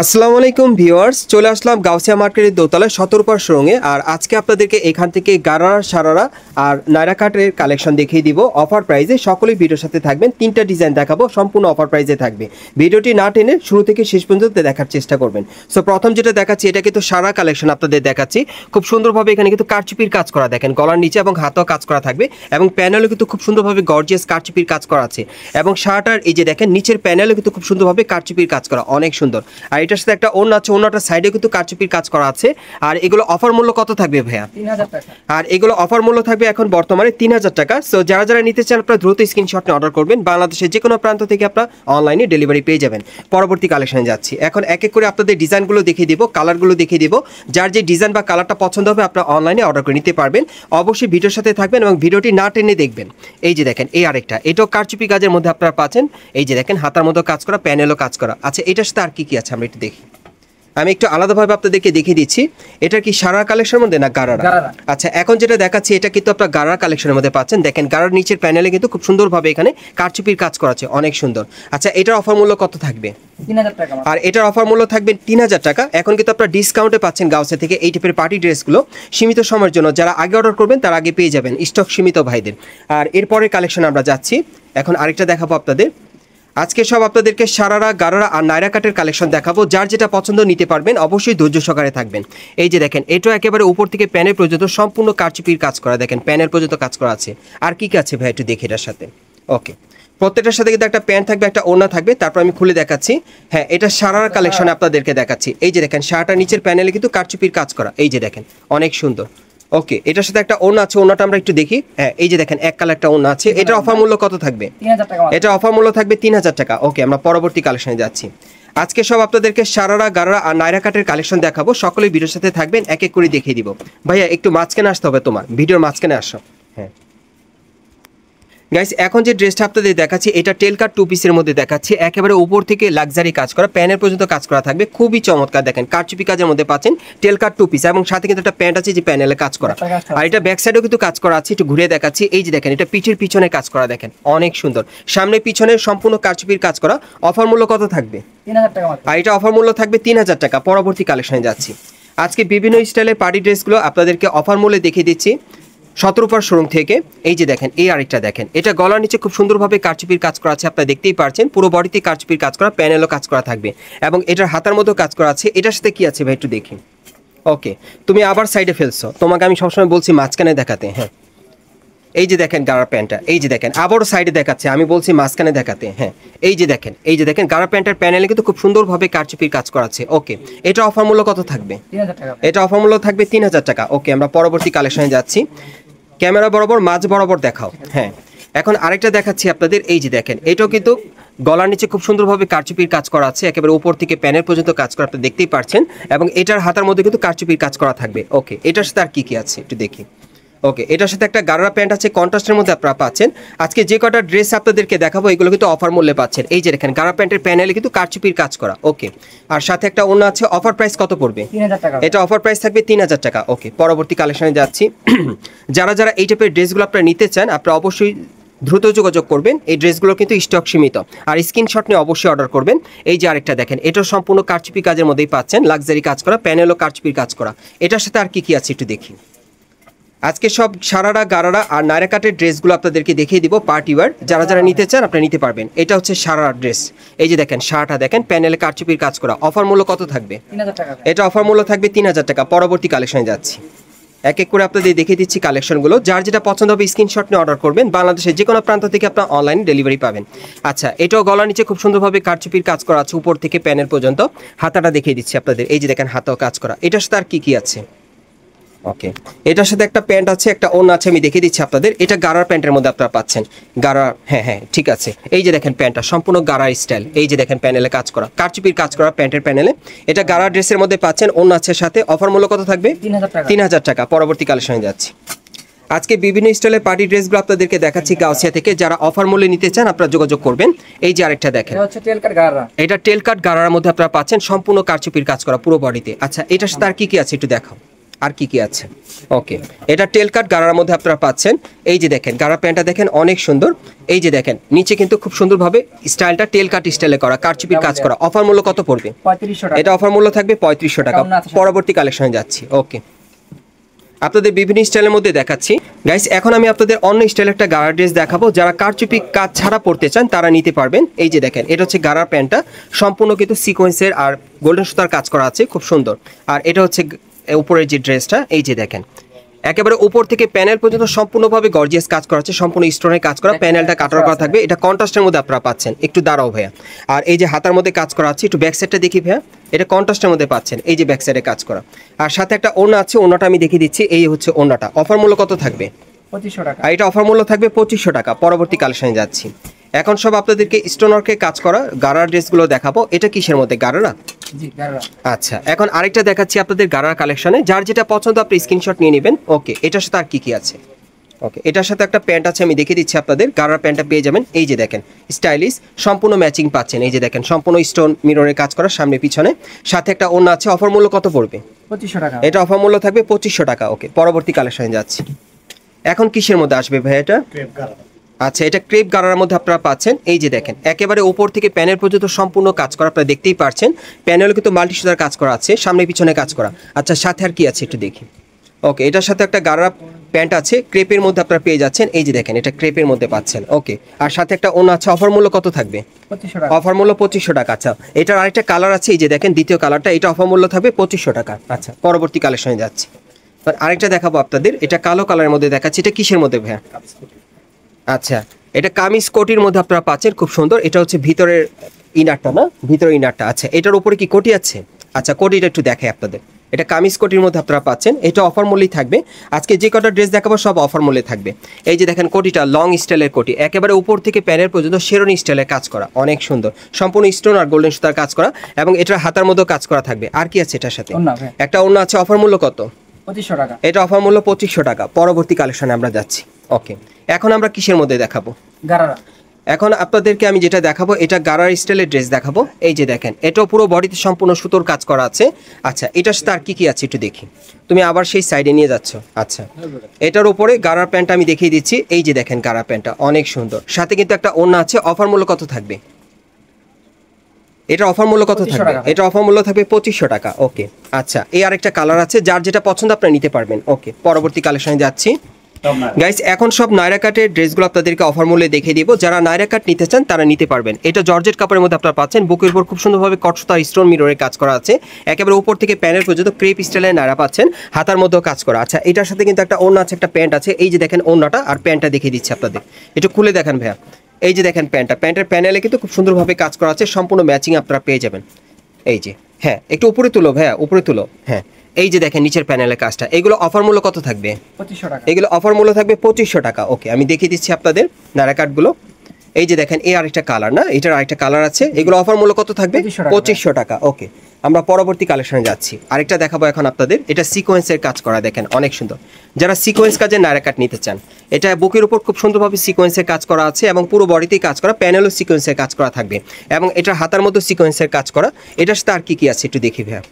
আসসালামু আলাইকুম ভিউয়ার্স, চলে আসলাম গাউসিয়া মার্কেটের দোতলায় 17 শোরুমে। আর আজকে আপনাদেরকে এখান থেকে গারারা, সারারা আর নায়রা কাটের কালেকশন দেখিয়ে দিব অফার প্রাইসে। সকলেই ভিডিওর সাথে থাকবেন, 3টা ডিজাইন দেখাবো, সম্পূর্ণ অফার প্রাইসে থাকবে। ভিডিওটি না টেনে শুরু থেকে শেষ পর্যন্ত দেখার চেষ্টা করবেন। সো প্রথম যেটা দেখাচ্ছি, এটা কিন্তু সারা কালেকশন আপনাদের দেখাচ্ছি। খুব সুন্দরভাবে এখানে কিন্তু কারচুপির কাজ করা, দেখেন গলার নিচে এবং হাতেও কাজ করা থাকবে, এবং প্যানেলও কিন্তু খুব সুন্দরভাবে গর্জিয়াস কারচুপির কাজ করা আছে। এবং শার্টার এই যে দেখেন নিচের প্যানেলও কিন্তু খুব সুন্দরভাবে কারচুপির কাজ করা, অনেক সুন্দর। আর এটার সাথে একটা ওড়না আছে, ওড়নাটার সাইডে কিন্তু কারচুপির কাজ করা আছে। আর এগুলো অফার মূল্য কত থাকবে ভাইয়া? 3000 টাকা। আর এগুলো অফার মূল্য থাকবে এখন বর্তমানে 3000 টাকা। সো যারা যারা নিতে চান আপনারা দ্রুত স্ক্রিনশট নিয়ে অর্ডার করবেন। বাংলাদেশের যে কোনো প্রান্ত থেকে আপনারা অনলাইনে ডেলিভারি পেয়ে যাবেন। পরবর্তী কালেকশনে যাচ্ছি, এখন এক এক করে আপনাদের ডিজাইনগুলো দেখিয়ে দিব, কালারগুলো দেখিয়ে দিব। যার যে ডিজাইন বা কালারটা পছন্দ হবে আপনারা অনলাইনে অর্ডার করে নিতে পারবেন। অবশ্যই ভিডিওর সাথে থাকবেন এবং ভিডিওটি না টেনে দেখবেন। এই যে দেখেন এই আরেকটা, এটাও কারচুপি কাজের মধ্যে আপনারা পাচ্ছেন। এই যে দেখেন হাতার মধ্যে কাজ করা, প্যানেলও কাজ করা। আচ্ছা, এটার সাথে আর কি কি আছে আমরা একটু দেখি। আমি একটু আলাদাভাবে আপনাদেরকে দেখিয়ে দিচ্ছি। এটা কি সারার কালেকশনের মধ্যে না গারারা? আচ্ছা, এখন যেটা দেখাচ্ছি এটা কিন্তু আপনারা গারার কালেকশনের মধ্যে পাচ্ছেন। দেখেন গারার নিচের প্যানেলে কিন্তু খুব সুন্দরভাবে এখানে কারচুপির কাজ করা আছে, অনেক সুন্দর। আচ্ছা, এটার অফার মূল্য কত থাকবে? 3000 টাকা। আর এটার অফার মূল্য থাকবে 3000 টাকা। এখন কিন্তু আপনারা ডিসকাউন্টে পাচ্ছেন গাউসিয়া থেকে এই টাইপের পার্টি ড্রেসগুলো সীমিত সময়ের জন্য। যারা আগে অর্ডার করবেন তারা আগে পেয়ে যাবেন, স্টক সীমিত ভাইদের। আর এরপরের কালেকশন আমরা যাচ্ছি, এখন আরেকটা দেখাবো আপনাদের। আজকে সব আপনাদেরকে সারারা, গারারা আর নায়রা কাটের কালেকশন দেখাবো। যার যেটা পছন্দ নিতে পারবেন, অবশ্যই ধৈর্য সহকারে থাকবেন। এই যে দেখেন এটাও একেবারে উপর থেকে প্যানেল পর্যন্ত সম্পূর্ণ কারচুপির কাজ করা, দেখেন প্যানেল পর্যন্ত কাজ করা আছে। আর কি কি আছে ভাই একটু দেখি এটার সাথে। ওকে, প্রত্যেকটার সাথে কিন্তু একটা প্যান্ট থাকবে, একটা ওড়না থাকবে। তারপর আমি খুলে দেখাচ্ছি। হ্যাঁ, এটা সারার কালেকশন আপনাদেরকে দেখাচ্ছি। এই যে দেখেন শার্টটা নিচের প্যানেলে কিন্তু কারচুপির কাজ করা, এই যে দেখেন অনেক সুন্দর। ওকে, এটার সাথে একটা ওড়না আছে, ওড়নাটা আমরা একটু দেখি। হ্যাঁ, এই যে দেখেন এক কালার একটা ওড়না আছে। এটা অফার মূল্য কত থাকবে? 3000 টাকা। এটা অফার মূল্য থাকবে 3000 টাকা। ওকে, আমরা পরবর্তী কালেকশনে যাচ্ছি। আজকে সব আপনাদেরকে সারারা, গারারা আর নায়রা কাটের কালেকশন দেখাবো। সকলেই ভিডিওর সাথে থাকবেন, এক এক করে দেখিয়ে দিব। ভাইয়া একটু মাঝখানে আসতে হবে, তোমার ভিডিওর মাঝখানে আসো। হ্যাঁ গাইস, এখন যে ড্রেসটা আপনাদের দেখাচ্ছি এটা টেল কাট 2 পিসের মধ্যে দেখাচ্ছি। একেবারে উপর থেকে লাক্সারি কাজ করা, প্যানেল পর্যন্ত কাজ করা থাকবে, খুবই চমৎকার। দেখেন কারচুপি কাজের মধ্যে পাচ্ছেন টেল কাট 2 পিস, এবং সাথে কিন্তু একটা প্যান্ট আছে যে প্যানেলে কাজ করা। আর এটা ব্যাক সাইডেও কিন্তু কাজ করা আছে, একটু ঘুরে দেখাচ্ছি। এই যে দেখেন এটা পিঠের পিছনে কাজ করা, দেখেন অনেক সুন্দর। সামনে পিছনে সম্পূর্ণ কারচুপির কাজ করা। অফার মূল্য কত থাকবে? 3000 টাকা। আর এটা অফার মূল্য থাকবে 3000 টাকা। পরবর্তী কালেকশনে যাচ্ছি। আজকে বিভিন্ন স্টাইলের পার্টি ড্রেসগুলো আপনাদেরকে অফার মূল্যে দেখিয়ে দিচ্ছি 17 শোরুম থেকে। এই যে দেখেন এই আরেকটা দেখেন, এটা গলার নিচে খুব সুন্দরভাবে কারচুপির কাজ করা আছে, আপনারা দেখতেই পারছেন। পুরো বডিতে কারচুপির কাজ করা, প্যানেলও কাজ করা থাকবে, এবং এটার হাতার মতো কাজ করা আছে। এটার সাথে কি আছে ভাই একটু দেখি। ওকে, তুমি আবার সাইডে ফেলছো, তোমাকে আমি সবসময় বলছি মাঝখানে দেখাতে। হ্যাঁ, এই যে দেখেন গাড়ার প্যান্টটা, এই যে দেখেন আবারও সাইডে দেখাচ্ছে, আমি বলছি মাঝখানে দেখাতে। হ্যাঁ, এই যে দেখেন, এই যে দেখেন গাড়ার প্যান্টের প্যানেলে কিন্তু খুব সুন্দরভাবে কারচুপির কাজ করা আছে। ওকে, এটা অফার মূল্য কত থাকবে? 3000 টাকা। এটা অফার মূল্য থাকবে 3000 টাকা। ওকে, আমরা পরবর্তী কালেকশনে যাচ্ছি। ক্যামেরা বরাবর, মাঝ বরাবর দেখাও। হ্যাঁ, এখন আরেকটা দেখাচ্ছি আপনাদের। এই যে দেখেন এটাও কিন্তু গলার নিচে খুব সুন্দরভাবে কারচুপির কাজ করা আছে, একেবারে উপর থেকে প্যানেল পর্যন্ত কাজ করা, আপনি দেখতেই পারছেন। এবং এটার হাতার মধ্যে কিন্তু কারচুপির কাজ করা থাকবে। ওকে, এটার সাথে আর কি কি আছে একটু দেখি। ওকে, এটার সাথে একটা গারারা প্যান্ট আছে, কন্ট্রাস্টের মধ্যে আপনারা পাচ্ছেন। আজকে যে কটা ড্রেস আপনাদেরকে দেখাবো এগুলো কিন্তু অফার মূল্যে পাচ্ছেন। এই যে দেখেন গারারা প্যান্টের প্যানেলে কিন্তু কারচুপির কাজ করা। ওকে, আর সাথে একটা ওড়না আছে। অফার প্রাইস কত পড়বে? 3000 টাকা। এটা অফার প্রাইস থাকবে 3000 টাকা। ওকে, পরবর্তী কালেকশনে যাচ্ছি। যারা যারা এই টাইপের ড্রেসগুলো আপনারা নিতে চান আপনারা অবশ্যই দ্রুত যোগাযোগ করবেন। এই ড্রেসগুলো কিন্তু স্টক সীমিত, আর স্ক্রিনশট নিয়ে অবশ্যই অর্ডার করবেন। এই যে আরেকটা দেখেন, এটা সম্পূর্ণ কারচুপি কাজের মধ্যেই পাচ্ছেন, লাক্সারি কাজ করা, প্যানেলও কারচুপির কাজ করা। এটার সাথে আর কি কি আছে একটু দেখি। আজকে সব সারারা, গারারা আর নায়রা কাটের ড্রেসগুলো আপনাদেরকে দেখিয়ে দিব পার্টি ওয়্যার। যারা যারা নিতে চান আপনারা নিতে পারবেন। এটা হচ্ছে সারার ড্রেস। এই যে দেখেন শার্টটা দেখেন প্যানেলে কারচুপির কাজ করা। অফার মূল্য কত থাকবে? 3000 টাকা। এটা অফার মূল্য থাকবে 3000 টাকা। পরবর্তী কালেকশনে যাচ্ছি, এক এক করে আপনাদের দেখিয়ে দিচ্ছি কালেকশনগুলো। যার যেটা পছন্দ হবে স্ক্রিনশট নিয়ে অর্ডার করবেন। বাংলাদেশের যে কোনো প্রান্ত থেকে আপনার অনলাইনে ডেলিভারি পাবেন। আচ্ছা, এটাও গলার নিচে খুব সুন্দরভাবে কারচুপির কাজ করা আছে, উপর থেকে প্যানেল পর্যন্ত। হাতাটা দেখিয়ে দিচ্ছি আপনাদের। এই যে দেখেন হাতাও কাজ করা। এটার সাথে আর কি কি আছে? ওকে, এটার সাথে একটা প্যান্ট আছে, একটা ওড়না আছে, আমি দেখিয়ে দিচ্ছি আপনাদের। এটা গারার প্যান্টের মধ্যে আপনারা পাচ্ছেন। গারা, হ্যাঁ হ্যাঁ ঠিক আছে। এই যে দেখেন প্যান্টটা সম্পূর্ণ গারার স্টাইল। এই যে দেখেন প্যানেলে কাজ করা, কারচুপির কাজ করা প্যান্টের প্যানেলে। এটা গারার ড্রেসের মধ্যে পাচ্ছেন, ওড়না আছে সাথে। অফার মূল্য কত থাকবে? 3000 টাকা। 3000 টাকা। পরবর্তী কালেকশনে যাচ্ছি। আজকে বিভিন্ন স্টাইলের পার্টি ড্রেসগুলো আপনাদেরকে দেখাচ্ছি গাউসিয়া থেকে। যারা অফার মূল্যে নিতে চান আপনারা যোগাযোগ করবেন। এই যে আরেকটা দেখেন, এটা হচ্ছে টেল কাট গারারা। এটা টেল কাট গারার মধ্যে আপনারা পাচ্ছেন, সম্পূর্ণ কারচুপির কাজ করা পুরো বডিতে। আচ্ছা, এটার সাথে আর কি কি আছে একটু দেখাও। আর কি কি আছে? ওকে, এটা টেল কাট গারার মধ্যে আপনারা পাচ্ছেন। এই যে দেখেন গারার প্যান্টটা দেখেন অনেক সুন্দর। এই যে দেখেন নিচে কিন্তু খুব সুন্দরভাবে স্টাইলটা টেল কাট স্টাইলে করা, কারচুপির কাজ করা। অফার মূল্য কত পড়বে? 3500 টাকা। এটা অফার মূল্য থাকবে 3500 টাকা। পরবর্তী কালেকশনে যাচ্ছি। ওকে, আপনাদের বিভিন্ন স্টাইলের মধ্যে দেখাচ্ছি গাইস। এখন আমি আপনাদের অন্য স্টাইলের একটা গারা ড্রেস দেখাবো। যারা কারচুপি কাজ ছাড়া পড়তে চান তারা নিতে পারবেন। এই যে দেখেন এটা হচ্ছে গারার প্যান্টটা, সম্পূর্ণ কিন্তু সিকোয়েন্সের আর গোল্ডেন সুতার কাজ করা আছে, খুব সুন্দর। আর এটা হচ্ছে উপরের যে ড্রেসটা, এই যে দেখেন একেবারে উপর থেকে প্যানেল পর্যন্ত সম্পূর্ণভাবে গর্জিয়াস কাজ করা আছে, সম্পূর্ণ স্টোনের কাজ করা। প্যানেলটা কাটার করা থাকবে, এটা কন্ট্রাস্টের মধ্যে আপনারা পাচ্ছেন। একটু দাঁড়াও ভাইয়া। আর এই যে হাতার মধ্যে কাজ করা আছে, একটু ব্যাক সাইডটা দেখি ভাইয়া, এটা কন্ট্রাস্টের মধ্যে পাচ্ছেন। এই যে ব্যাক সাইডে কাজ করা, আর সাথে একটা ওড়না আছে, ওড়নাটা আমি দেখিয়ে দিচ্ছি। এই হচ্ছে ওড়নাটা। অফার মূল্য কত থাকবে? 2500 টাকা। আর এটা অফার মূল্য থাকবে 2500 টাকা। পরবর্তী কালেকশনে যাচ্ছি। এখন সব আপনাদেরকে স্টোনওয়ার্কে কাজ করা গারার ড্রেসগুলো দেখাবো। এটা কিসের মধ্যে? গারারা? জি, গারা। আচ্ছা, এখন আরেকটা দেখাচ্ছি আপনাদের গারার কালেকশনে। যার যেটা পছন্দ আপনি স্ক্রিনশট নিয়ে নেবেন। ওকে, এটার সাথে আর কি কি আছে? ওকে, এটার সাথে একটা প্যান্ট আছে, আমি দেখিয়ে দিচ্ছি আপনাদের। গারার প্যান্টটা পেয়ে যাবেন। এই যে দেখেন স্টাইলিশ, সম্পূর্ণ ম্যাচিং পাচ্ছেন। এই যে দেখেন সম্পূর্ণ স্টোন মিররের কাজ করা সামনে পিছনে, সাথে একটা ওড়না আছে। অফার মূল্য কত পড়বে? 2500 টাকা। এটা অফার মূল্য থাকবে 2500 টাকা। ওকে, পরবর্তী কালেকশনে যাচ্ছি। এখন কিসের মধ্যে আসবে ভাই এটা? আচ্ছা, এটা ক্রেপ গারার মধ্যে আপনারা পাচ্ছেন। এই যে দেখেন একেবারে উপর থেকে প্যানেল পর্যন্ত সম্পূর্ণ কাজ করা, আপনারা দেখতেই পাচ্ছেন। প্যানেলে কিন্তু মাল্টি সুতার কাজ করা আছে, সামনে পিছনে কাজ করা। আচ্ছা, সাথে আর কি আছে একটু দেখি। ওকে, এটার সাথে একটা গারা প্যান্ট আছে, ক্রেপের মধ্যে আপনারা পেয়ে যাচ্ছেন। এই যে দেখেন এটা ক্রেপের মধ্যে পাচ্ছেন। ওকে, আর সাথে একটা ওড়না আছে। অফার মূল্য কত থাকবে? 2500 টাকা। অফার মূল্য 2500 টাকা। আচ্ছা, এটার আরেকটা কালার আছে, এই যে দেখেন দ্বিতীয় কালারটা, এটা অফার মূল্য থাকবে 2500 টাকা। আচ্ছা, পরবর্তী কালেকশনে যাচ্ছি। আরেকটা দেখাবো আপনাদের, এটা কালো কালারের মধ্যে দেখাচ্ছি। এটা কিসের মধ্যে ভাইয়া? আচ্ছা, এটা কামিজ কোটির মধ্যে আপনারা পাচ্ছেন, খুব সুন্দর। এটা হচ্ছে ভিতরের ইনারটা না? ভিতরের ইনারটা। আচ্ছা, এটার উপরে কি কোটি আছে? আচ্ছা, কোটিটা একটু দেখাই আপনাদের। এটা কামিজ কোটির মধ্যে আপনারা পাচ্ছেন। এটা অফার মূল্যেই থাকবে। আজকে যে কটা ড্রেস দেখাবো সব অফার মূল্যে থাকবে। এই যে দেখেন কোটিটা লং স্টাইলের কোটি, একেবারে উপর থেকে প্যানেল পর্যন্ত শেরনি স্টাইলের কাজ করা, অনেক সুন্দর। সম্পূর্ণ স্টোন আর গোল্ডেন সুতার কাজ করা, এবং এটার হাতার মধ্যেও কাজ করা থাকবে। আর কি আছে এটার সাথে? একটা ওড়না আছে। অফার মূল্য কত? 2500 টাকা। এটা অফার মূল্য 2500 টাকা। পরবর্তী কালেকশনে আমরা যাচ্ছি। ওকে, এখন আমরা কিসের মধ্যে দেখাবো? গারারা। এখন আপনাদেরকে আমি যেটা দেখাবো, এটা গারার স্টাইলের ড্রেস দেখাবো। এই যে দেখেন এটাও পুরো বডিতে সম্পূর্ণ সুতোর কাজ করা আছে। আচ্ছা, এটার সাথে আর কি কি আছে একটু দেখি। তুমি আবার সেই সাইডে নিয়ে যাচ্ছ। আচ্ছা, এটার উপরে গারার প্যান্টটা আমি দেখিয়ে দিচ্ছি। এই যে দেখেন গারার প্যান্টটা অনেক সুন্দর, সাথে কিন্তু একটা ওড়না আছে। অফার মূল্য কত থাকবে? এটা অফার মূল্য কত থাকবে? এটা অফার মূল্য থাকবে 2500 টাকা। ওকে, আচ্ছা, এই আরেকটা কালার আছে, যার যেটা পছন্দ আপনারা নিতে পারবেন। ওকে, পরবর্তী কালেকশনে যাচ্ছি। গাইস, এখন সব নায়রা কাটের ড্রেসগুলো আপনাদেরকে অফার মূল্যে দেখিয়ে দিব। যারা নায়রা কাট নিতে চান তারা নিতে পারবেন। এটা জর্জেট কাপড়ের মধ্যে আপনারা পাচ্ছেন। বুকের উপর খুব সুন্দরভাবে কটসুতা স্টোন মিররের কাজ করা আছে, একেবারে উপর থেকে প্যানেল পর্যন্ত ক্রেপ স্টাইলের নায়রা পাচ্ছেন, হাতার মধ্যেও কাজ করা। আচ্ছা, এটার সাথে কিন্তু একটা ওড়না আছে, একটা প্যান্ট আছে। এই যে দেখেন ওড়নাটা আর প্যান্টটা দেখিয়ে দিচ্ছি আপনাদের, একটু খুলে দেখেন ভাইয়া। এই যে দেখেন প্যান্টটা, প্যান্টের প্যানেলে কিন্তু খুব সুন্দরভাবে কাজ করা আছে, সম্পূর্ণ ম্যাচিং আপনারা পেয়ে যাবেন। এই যে, হ্যাঁ একটু উপরে তুলো ভাইয়া, উপরে তুলো। হ্যাঁ, এই যে দেখেন নিচের প্যানেলের কাজটা। এগুলো অফার মূল্য কত থাকবে? 2500 টাকা। এগুলো অফার মূল্য থাকবে 2500 টাকা। ওকে, আমি দেখিয়ে দিচ্ছি আপনাদের নায়রা কাটগুলো। এই যে দেখেন এই আরেকটা কালার না, এটার আরেকটা কালার আছে। এগুলো অফার মূল্য কত থাকবে? 2500 টাকা। ওকে, আমরা পরবর্তী কালেকশনে যাচ্ছি। আরেকটা দেখাবো এখন আপনাদের, এটা সিকোয়েন্সের কাজ করা, দেখেন অনেক সুন্দর। যারা সিকোয়েন্স কাজে নায়রা কাট নিতে চান, এটা বুকের উপর খুব সুন্দরভাবে সিকোয়েন্সের কাজ করা আছে, এবং পুরো বডিতেই কাজ করা, প্যানেলও সিকোয়েন্সের কাজ করা থাকবে, এবং এটার হাতার মধ্যে সিকোয়েন্সের কাজ করা। এটার সাথে আর কি কি আছে একটু দেখি ভাইয়া।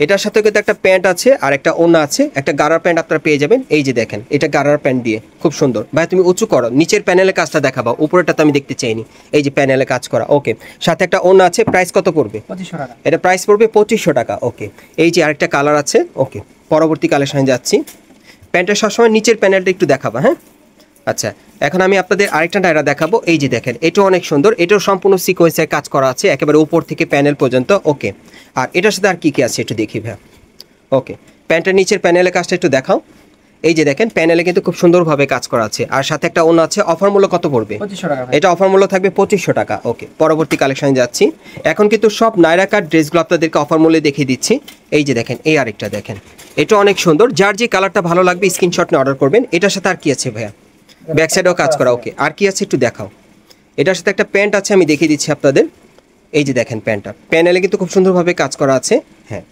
এটার সাথে কিন্তু একটা প্যান্ট আছে আর একটা ওড়না আছে, একটা গারার প্যান্ট আপনারা পেয়ে যাবেন। এই যে দেখেন এটা গারার প্যান্ট দিয়ে খুব সুন্দর। ভাই তুমি উঁচু করো, নিচের প্যানেলের কাজটা দেখাবো, উপরেটা তো আমি দেখতে চাইনি। এই যে প্যানেলে কাজ করা। ওকে, সাথে একটা ওড়না আছে। প্রাইস কত পড়বে? 2500 টাকা। এটা প্রাইস পড়বে 2500 টাকা। ওকে, এই যে আরেকটা কালার আছে। ওকে, পরবর্তী কালেকশনে যাচ্ছি। প্যান্টের সবসময় নিচের প্যানেলটা একটু দেখাবো। হ্যাঁ, আচ্ছা, এখন আমি আপনাদের আরেকটা নায়রা দেখাবো। এই যে দেখেন এটাও অনেক সুন্দর, এটাও সম্পূর্ণ সিকোয়েন্সের কাজ করা আছে, একেবারে উপর থেকে প্যানেল পর্যন্ত। ওকে, আর এটার সাথে আর কি কি আছে একটু দেখি ভাই। ওকে, প্যান্টের নিচের প্যানেলের কাজটা একটু দেখাও। এই যে দেখেন প্যানেলে কিন্তু খুব সুন্দরভাবে কাজ করা আছে, আর সাথে একটা ওড়না আছে। অফার মূল্য কত পড়বে? 2500 টাকা। এটা অফার মূল্য থাকবে 2500 টাকা। ওকে, পরবর্তী কালেকশনে যাচ্ছি। এখন কিন্তু সব নায়রা কাট ড্রেসগুলো আপনাদেরকে অফার মূল্যে দেখিয়ে দিচ্ছি। এই যে দেখেন এই আরেকটা দেখেন, এটা অনেক সুন্দর। যার যে কালারটা ভালো লাগবে স্ক্রিনশট নিয়ে অর্ডার করবেন। এটার সাথে আর কি আছে ভাইয়া? ব্যাক সাইডেও কাজ করা। ওকে, আর কি আছে একটু দেখাও। এটার সাথে একটা প্যান্ট আছে, আমি দেখিয়ে দিচ্ছি আপনাদের। এই যে দেখেন প্যান্টটা, প্যানেলে কিন্তু খুব সুন্দরভাবে কাজ করা আছে। হ্যাঁ,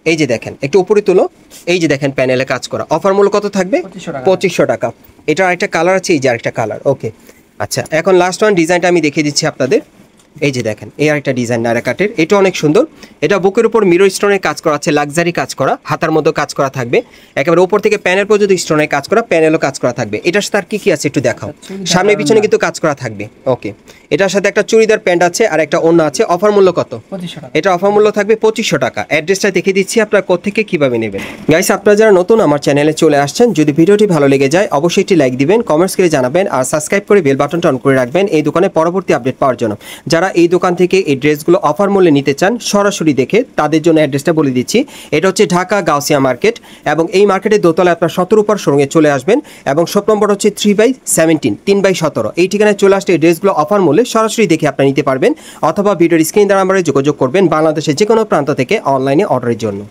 এই যে দেখেন একটু উপরে তুলো। এই যে দেখেন প্যানেলে কাজ করা। অফার মূল্য কত থাকবে? 2500 টাকা। এটার আরেকটা কালার আছে, এই যে আরেকটা কালার। ওকে, আচ্ছা, এখন লাস্ট ওয়ান ডিজাইনটা আমি দেখিয়ে দিচ্ছি আপনাদের। এই যে দেখেন এই আরেকটা ডিজাইন নায়রা কাটের, এটা অনেক সুন্দর। এটা বুকের উপর মিরর স্টোনের কাজ করা আছে, লাক্সারি কাজ করা, হাতার মধ্যে কাজ করা থাকবে, একেবারে উপর থেকে প্যানেল পর্যন্ত স্টোনের কাজ করা, প্যানেলও কাজ করা থাকবে। এটার সাথে আর কি কি আছে একটু দেখাও। সামনে পিছনে কিন্তু কাজ করা থাকবে। ওকে, এটার সাথে একটা চুড়িদার প্যান্ট আছে আর একটা ওড়না আছে। অফার মূল্য কত? 2500 টাকা। এটা অফার মূল্য থাকবে 2500 টাকা। অ্যাড্রেসটা দেখিয়ে দিচ্ছি আপনারা কোত্থেকে কিভাবে নেবেন। গাইস, আপনারা যারা নতুন আমার চ্যানেলে চলে আসছেন, যদি ভিডিওটি ভালো লেগে যায় অবশ্যই একটি লাইক দিবেন, কমেন্টস করে জানাবেন আর সাবস্ক্রাইব করে বেল বাটনটা অন করে রাখবেন এই দোকানে পরবর্তী আপডেট পাওয়ার জন্য। যারা এই দোকান থেকে এই ড্রেসগুলো অফার মূল্যে নিতে চান সরাসরি দেখে, তাদের জন্য অ্যাড্রেসটা বলে দিচ্ছি। এটা হচ্ছে ঢাকা গাউসিয়া মার্কেট এবং এই মার্কেটের দোতলায় আপনার 17 উপর শোরুমে চলে আসবেন এবং শপ নম্বর হচ্ছে 3/17 3/17। এই ঠিকানায় চলে আসলে এই ড্রেসগুলো অফার মূল্যে সরাসরি দেখে আপনারা নিতে পারবেন অথবা ভিডিওর স্ক্রিন দ্বারা আমরা যোগাযোগ করবেন বাংলাদেশের যে কোনো প্রান্ত থেকে অনলাইনে অর্ডারের জন্য।